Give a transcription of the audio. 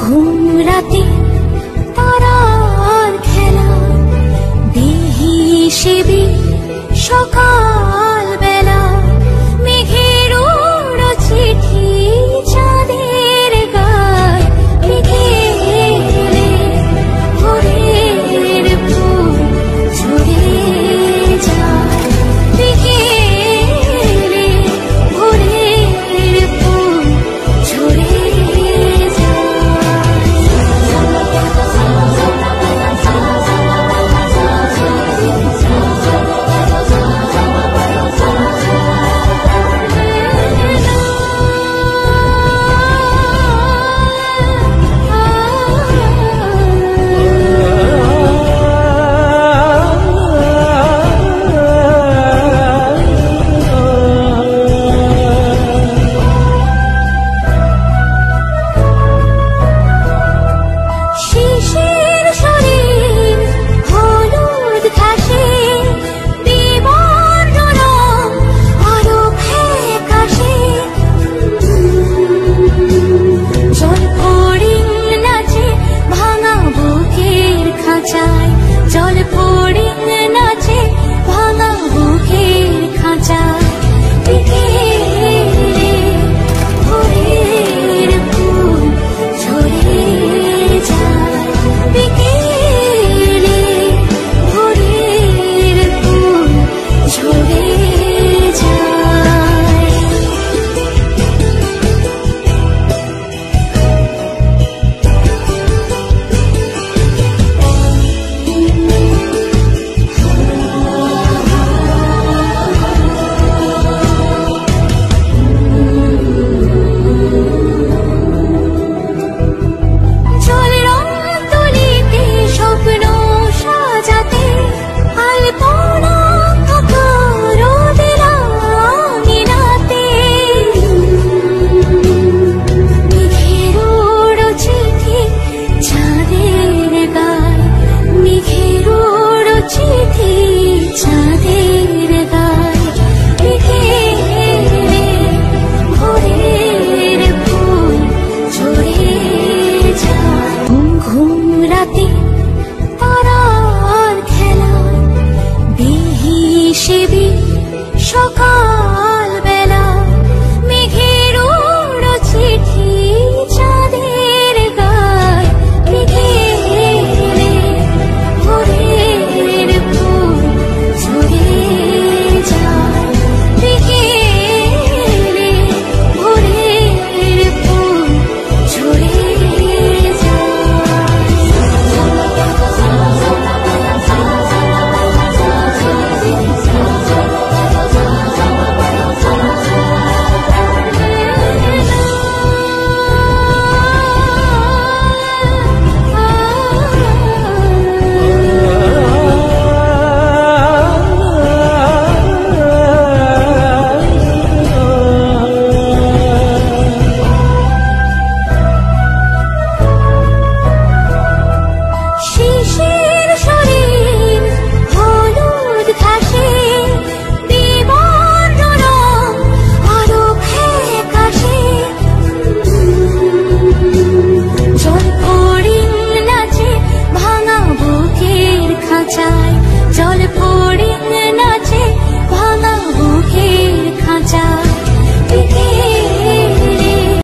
ঘুম রাতে তারার খেলা দেহি সেবি সকাল বেলা মেঘের ওড়া চিঠি চাঁদের গায় বিকেলে ভোরের ফুল ঝরে যায় বিকেলে ভোরের ফুল ঝরে জল ফড়িং নাচে ভাঙা বুকের খাঁচায় বিকেলে ভোরের ফুল ঝরে যায় বিকেলে ভোরের ফুল ঝরে যায়। ঘুম রাতে